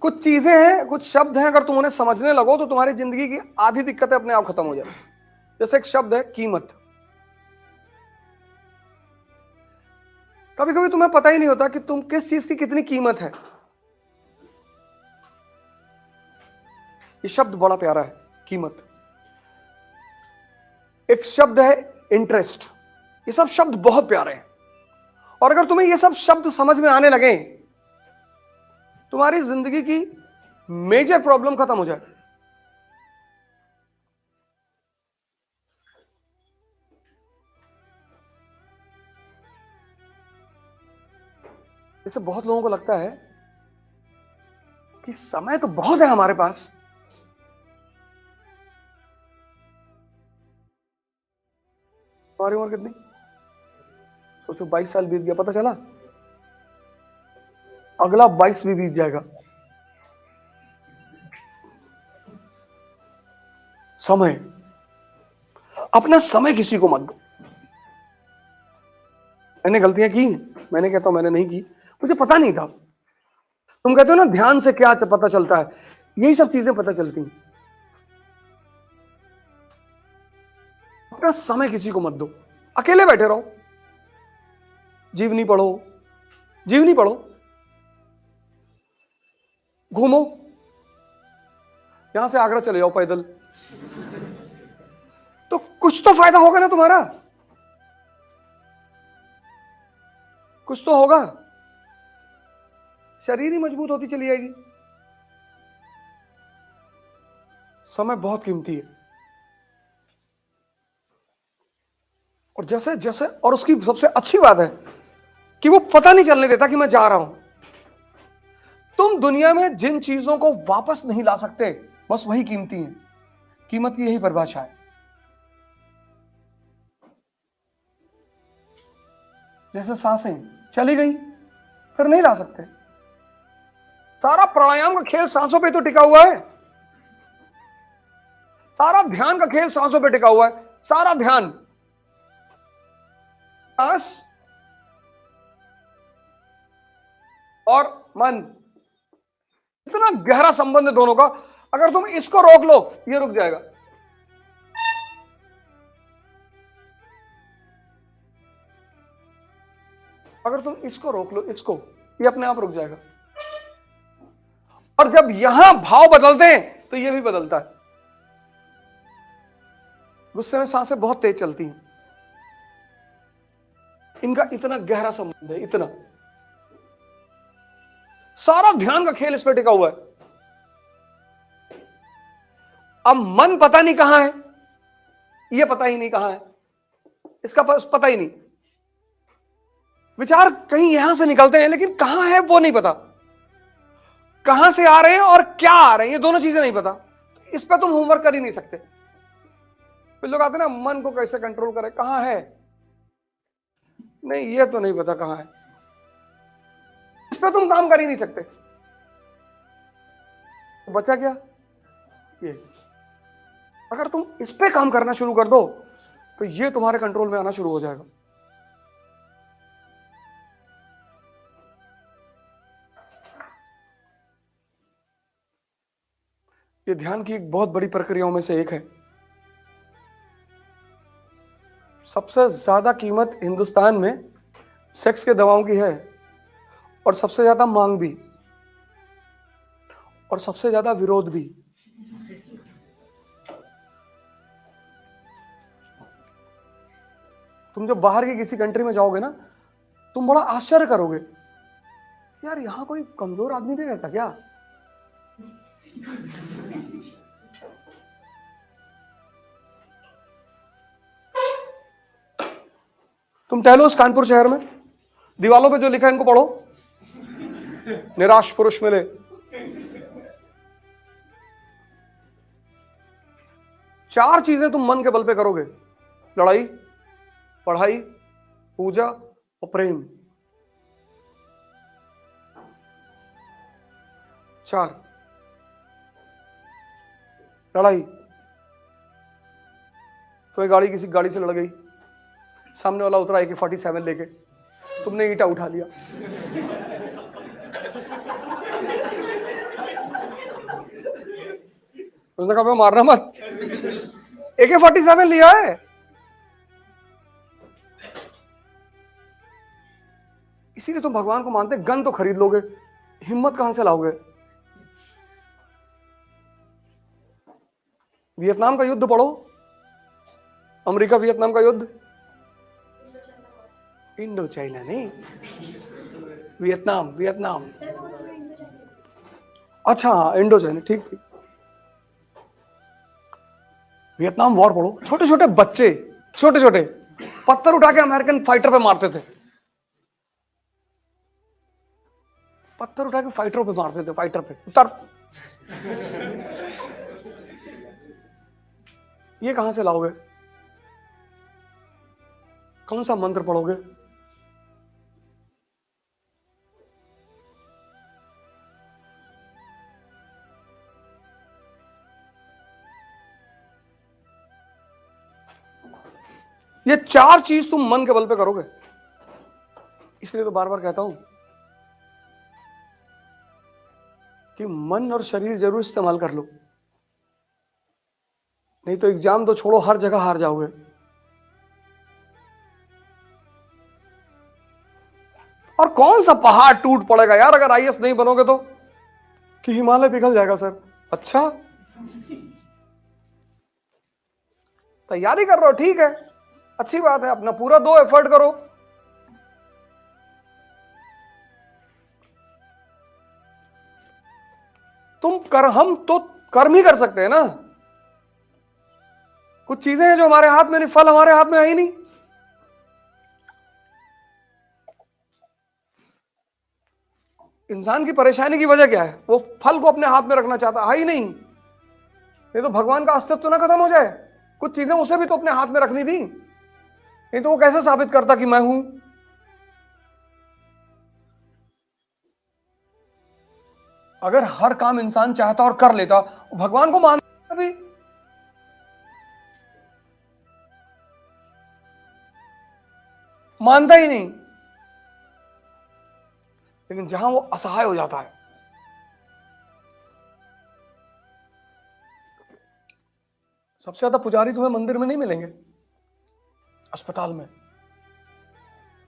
कुछ चीजें हैं, कुछ शब्द हैं, अगर तुम उन्हें समझने लगो तो तुम्हारी जिंदगी की आधी दिक्कतें अपने आप खत्म हो जाए। जैसे एक शब्द है कीमत। कभी कभी तुम्हें पता ही नहीं होता कि तुम किस चीज की कितनी कीमत है। ये शब्द बड़ा प्यारा है, कीमत। एक शब्द है इंटरेस्ट। ये सब शब्द बहुत प्यारे हैं, और अगर तुम्हें ये सब शब्द समझ में आने लगे, तुम्हारी जिंदगी की मेजर प्रॉब्लम खत्म हो जाए। जैसे बहुत लोगों को लगता है कि समय तो बहुत है हमारे पास, तुम्हारी उम्र कितनी? सोचो 22 साल बीत गया, पता चला अगला 22 भी बीत जाएगा। समय, अपना समय किसी को मत दो। मैंने गलतियां की, मैंने कहता हूं मैंने नहीं की, मुझे पता नहीं था। तुम कहते हो ना ध्यान से क्या पता चलता है, यही सब चीजें पता चलती हैं। अपना समय किसी को मत दो। अकेले बैठे रहो, जीवनी पढ़ो, जीवनी पढ़ो, घूमो, यहां से आगरा चले जाओ पैदल, तो कुछ तो फायदा होगा ना तुम्हारा, कुछ तो होगा। शरीर ही मजबूत होती चली जाएगी। समय बहुत कीमती है, और जैसे जैसे, और उसकी सबसे अच्छी बात है कि वो पता नहीं चलने देता कि मैं जा रहा हूं। तुम दुनिया में जिन चीजों को वापस नहीं ला सकते, बस वही कीमती है। कीमत की यही परिभाषा है। जैसे सांसें चली गई, फिर नहीं ला सकते। सारा प्राणायाम का खेल सांसों पे तो टिका हुआ है, सारा ध्यान का खेल सांसों पे टिका हुआ है। सारा ध्यान, सांस और मन, इतना गहरा संबंध है दोनों का। अगर तुम इसको रोक लो, ये रुक जाएगा। अगर तुम इसको रोक लो, इसको, ये अपने आप रुक जाएगा। और जब यहां भाव बदलते हैं तो ये भी बदलता है। गुस्से में सांसें बहुत तेज चलती हैं, इनका इतना गहरा संबंध है, इतना। सारा ध्यान का खेल इस पर टिका हुआ है। अब मन पता नहीं कहां है, ये पता ही नहीं कहां है, इसका पता ही नहीं। विचार कहीं यहां से निकलते हैं, लेकिन कहां है वो नहीं पता। कहां से आ रहे हैं और क्या आ रहे हैं, ये दोनों चीजें नहीं पता। इस पर तुम होमवर्क कर ही नहीं सकते। फिर लोग आते हैं ना, मन को कैसे कंट्रोल करें, कहां है, नहीं ये तो नहीं पता कहां है। इस पर तुम काम कर ही नहीं सकते। तो बचा क्या? ये। अगर तुम इस पे काम करना शुरू कर दो तो ये तुम्हारे कंट्रोल में आना शुरू हो जाएगा। ये ध्यान की एक बहुत बड़ी प्रक्रियाओं में से एक है। सबसे ज्यादा कीमत हिंदुस्तान में सेक्स के दवाओं की है, और सबसे ज्यादा मांग भी, और सबसे ज्यादा विरोध भी। तुम जब बाहर की किसी कंट्री में जाओगे ना, तुम बड़ा आश्चर्य करोगे, यार यहां कोई कमजोर आदमी नहीं रहता क्या? तुम टहलो उस कानपुर शहर में, दीवालों पे जो लिखा है इनको पढ़ो, निराश पुरुष मिले। चार चीजें तुम मन के बल पे करोगे: लड़ाई, पढ़ाई, पूजा और प्रेम। चार। लड़ाई, तो एक गाड़ी किसी गाड़ी से लड़ गई, सामने वाला उतरा AK-47 लेके, तुमने ईंटा उठा लिया, उसने कहा मारना मत। AK-47 लिया है। इसीलिए तुम भगवान को मानते, गन तो खरीद लोगे, हिम्मत कहां से लाओगे? वियतनाम का युद्ध पढ़ो, अमेरिका वियतनाम का युद्ध, इंडो चाइना नहीं, वियतनाम, वियतनाम। अच्छा हाँ, इंडो चाइना, ठीक ठीक। वियतनाम वॉर पढ़ो, छोटे छोटे बच्चे, छोटे छोटे पत्थर उठा के अमेरिकन फाइटर पे मारते थे, पत्थर उठा के फाइटरों पे मारते थे, फाइटर पे उतर। ये कहां से लाओगे? कौन सा मंत्र पढ़ोगे? ये चार चीज तुम मन के बल पे करोगे। इसलिए तो बार बार कहता हूं कि मन और शरीर जरूर इस्तेमाल कर लो, नहीं तो एग्जाम तो छोड़ो, हर जगह हार जाओगे। और कौन सा पहाड़ टूट पड़ेगा यार अगर IAS नहीं बनोगे तो? कि हिमालय पिघल जाएगा सर। अच्छा, तैयारी कर रहे हो, ठीक है, अच्छी बात है, अपना पूरा दो, एफर्ट करो। हम तो कर्म ही कर सकते हैं ना। कुछ चीजें हैं जो हमारे हाथ में नहीं, फल हमारे हाथ में है ही नहीं। इंसान की परेशानी की वजह क्या है? वो फल को अपने हाथ में रखना चाहता है ही नहीं। नहीं तो भगवान का अस्तित्व तो ना खत्म हो जाए। कुछ चीजें उसे भी तो अपने हाथ में रखनी थी, नहीं तो वो कैसे साबित करता कि मैं हूं? अगर हर काम इंसान चाहता और कर लेता, भगवान को मानता भी, मानता ही नहीं। लेकिन जहां वो असहाय हो जाता है, सबसे ज्यादा पुजारी तुम्हें मंदिर में नहीं मिलेंगे, अस्पताल में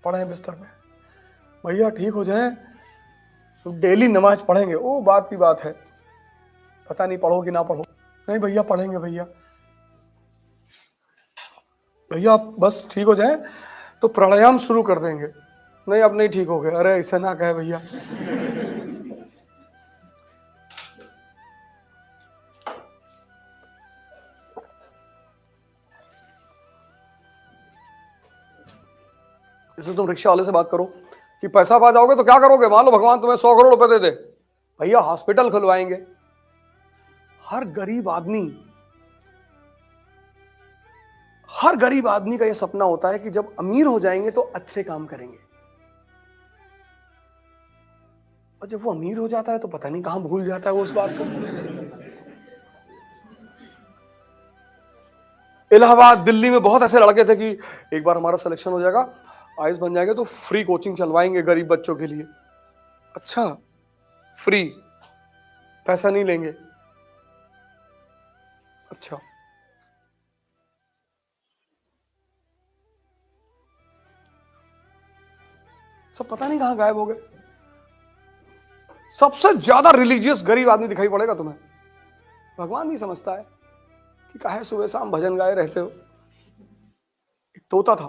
पड़े हैं बिस्तर में, भैया ठीक हो जाए तो डेली नमाज पढ़ेंगे। ओ बात की बात है, पता नहीं पढ़ो कि ना पढ़ो। नहीं भैया पढ़ेंगे, भैया भैया आप बस ठीक हो जाए तो प्राणायाम शुरू कर देंगे। नहीं अब नहीं ठीक हो गए, अरे ऐसा ना कहे भैया। जैसे तुम रिक्शा वाले से बात करो कि पैसा पा जाओगे तो क्या करोगे, मान लो भगवान तुम्हें 100 करोड़ रुपए दे दे, भैया हॉस्पिटल खुलवाएंगे। हर गरीब आदमी का यह सपना होता है कि जब अमीर हो जाएंगे तो अच्छे काम करेंगे। और जब वो अमीर हो जाता है तो पता नहीं कहां भूल जाता है वो उस बात को। इलाहाबाद, दिल्ली में बहुत ऐसे लड़के थे कि एक बार हमारा सिलेक्शन हो जाएगा, IAS बन जाएंगे तो फ्री कोचिंग चलवाएंगे गरीब बच्चों के लिए। अच्छा, फ्री, पैसा नहीं लेंगे। अच्छा, सब पता नहीं कहां गायब हो गए। सबसे ज्यादा रिलीजियस गरीब आदमी दिखाई पड़ेगा तुम्हें। भगवान नहीं समझता है कि काहे सुबह शाम भजन गाए रहते हो। एक तोता था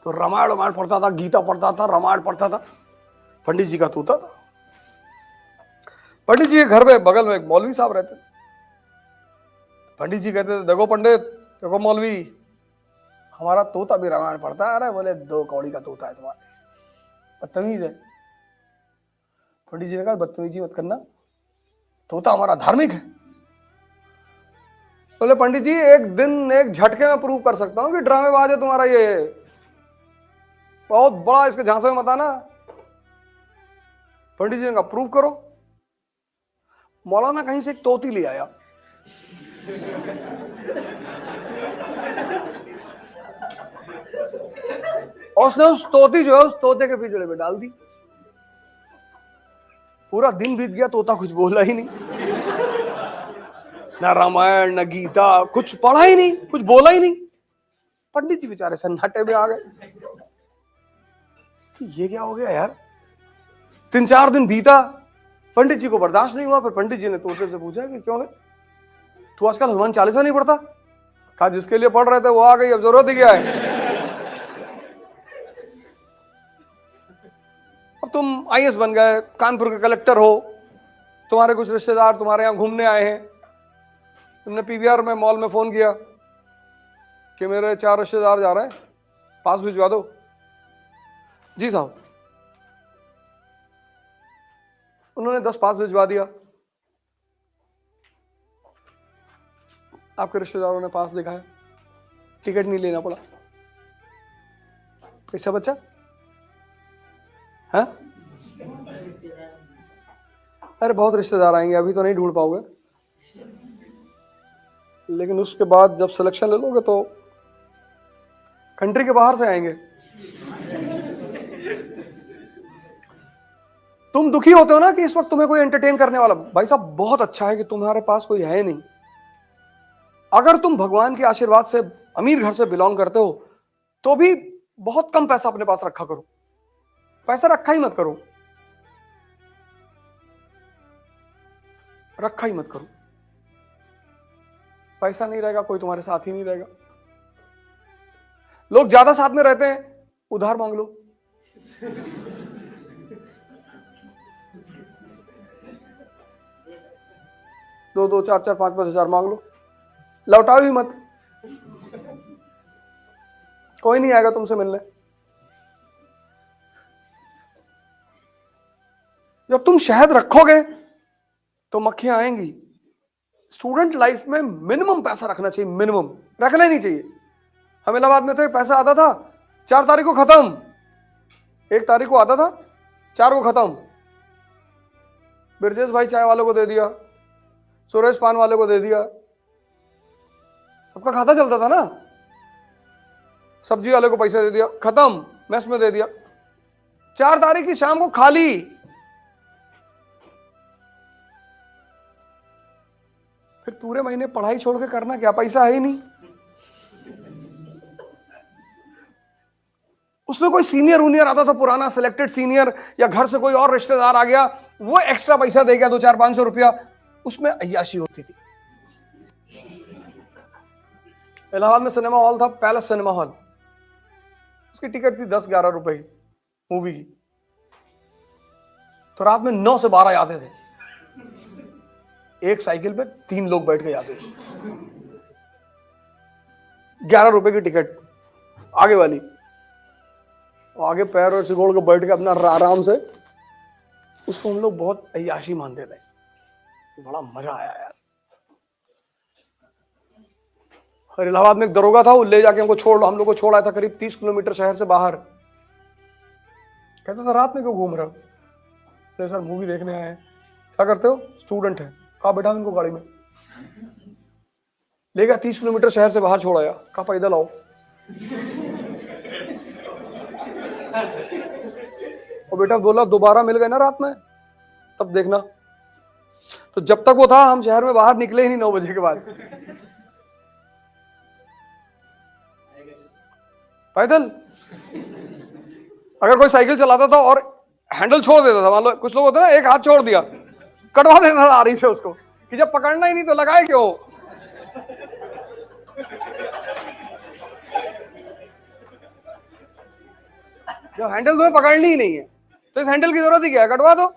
तो रामायण पढ़ता था, गीता पढ़ता था, रामायण पढ़ता था। पंडित जी का तोता था। पंडित जी के घर में बगल में एक मौलवी साहब रहते थे। पंडित जी कहते थे, देखो पंडित, देखो मौलवी, हमारा तोता भी रामायण पढ़ता है। अरे बोले, 2 कौड़ी का तोता है तुम्हारे, बदतमीज है। पंडित जी ने कहा, बदतमीजी मत करना, तोता हमारा धार्मिक है। बोले पंडित जी, एक दिन एक झटके में प्रूव कर सकता हूं कि ड्रामेबाज है तुम्हारा ये, बहुत बड़ा, इसके झांसे में मत आना। पंडित जी ने कहा, प्रूव करो। मौलाना कहीं से एक तोती ले आया। और उसने उस तोती जो है उस तोते के पिंजरे में डाल दी। पूरा दिन बीत गया, तोता कुछ बोला ही नहीं। ना रामायण ना गीता, कुछ पढ़ा ही नहीं, कुछ बोला ही नहीं। पंडित जी बेचारे सन्नाटे में आ गए कि ये क्या हो गया यार। 3-4 दिन बीता, पंडित जी को बर्दाश्त नहीं हुआ। फिर पंडित जी ने तोते से पूछा कि क्यों है, तू आजकल हनुमान चालीसा नहीं पढ़ता? कहा जिसके लिए पढ़ रहे थे वो आ गई, अब जरूरत ही क्या है। अब तुम आईएएस बन गए, कानपुर के कलेक्टर हो, तुम्हारे कुछ रिश्तेदार तुम्हारे यहां घूमने आए हैं, तुमने पीवीआर में मॉल में फोन किया कि मेरे 4 रिश्तेदार जा रहे हैं, पास भिजवा दो। जी साहब, उन्होंने 10 पास भिजवा दिया। आपके रिश्तेदारों ने पास दिखाया, टिकट नहीं लेना पड़ा, पैसा बचा है। अरे बहुत रिश्तेदार आएंगे, अभी तो नहीं ढूंढ पाओगे, लेकिन उसके बाद जब सिलेक्शन ले लोगे तो कंट्री के बाहर से आएंगे। तुम दुखी होते हो ना कि इस वक्त तुम्हें कोई एंटरटेन करने वाला। भाई साहब बहुत अच्छा है कि तुम्हारे पास कोई है नहीं। अगर तुम भगवान के आशीर्वाद से अमीर घर से बिलोंग करते हो तो भी बहुत कम पैसा अपने पास रखा करो, पैसा रखा ही मत करो, रखा ही मत करो। पैसा नहीं रहेगा, कोई तुम्हारे साथ ही नहीं रहेगा। लोग ज्यादा साथ में रहते हैं, उधार मांग लो। दो 4-4 5-5 हजार मांग लो, लौटाओ ही मत, कोई नहीं आएगा तुमसे मिलने। जब तुम शहद रखोगे तो मक्खियां आएंगी। स्टूडेंट लाइफ में मिनिमम पैसा रखना चाहिए, मिनिमम रखना ही नहीं चाहिए। हम इलाहाबाद में तो एक पैसा आता था 4 तारीख को खत्म, 1 तारीख को आता था 4 को खत्म। ब्रजेश भाई चाय वालों को दे दिया, सुरेश पान वाले को दे दिया, सबका खाता चलता था ना। सब्जी वाले को पैसा दे दिया, खत्म, मैस में दे दिया। 4 तारीख की शाम को खाली। फिर पूरे महीने पढ़ाई छोड़ के करना क्या, पैसा है ही नहीं। उसमें कोई सीनियर उनियर आता था पुराना, सिलेक्टेड सीनियर, या घर से कोई और रिश्तेदार आ गया, वो एक्स्ट्रा पैसा दे गया 200-500 रुपया, उसमें अय्याशी होती थी। इलाहाबाद में सिनेमा हॉल था, पैलेस सिनेमा हॉल, उसकी टिकट थी 10-11 रुपए की मूवी की। तो रात में 9 से 12 आते थे, एक साइकिल पे 3 लोग बैठ के जाते थे। 11 रुपए की टिकट आगे वाली, आगे पैर और सिकोड़ के बैठ के अपना आराम से। उसको हम लोग बहुत अय्याशी मानते थे, बड़ा मजा आया यार। और इलाहाबाद में एक दरोगा था, वो ले जाके हम लोग को छोड़ आया था करीब 30 किलोमीटर शहर से बाहर। कहता था रात में क्यों घूम रहे हो? सर मूवी देखने आए हैं। क्या करते हो? स्टूडेंट है। कहा बैठा इनको गाड़ी में, ले गया 30 किलोमीटर शहर से बाहर छोड़ आया। कहा पैदल आओ। और बेटा बोला दोबारा मिल गए ना रात में तब देखना। तो जब तक वो था हम शहर में बाहर निकले ही नहीं 9 बजे के बाद। पैदल। अगर कोई साइकिल चलाता था और हैंडल छोड़ देता था, मान लो कुछ लोग होते ना, एक हाथ छोड़ दिया, कटवा देता था आरी से उसको, कि जब पकड़ना ही नहीं तो लगाए क्यों। जब हैंडल तुम्हें पकड़नी ही नहीं है तो इस हैंडल की जरूरत ही क्या है, कटवा दो।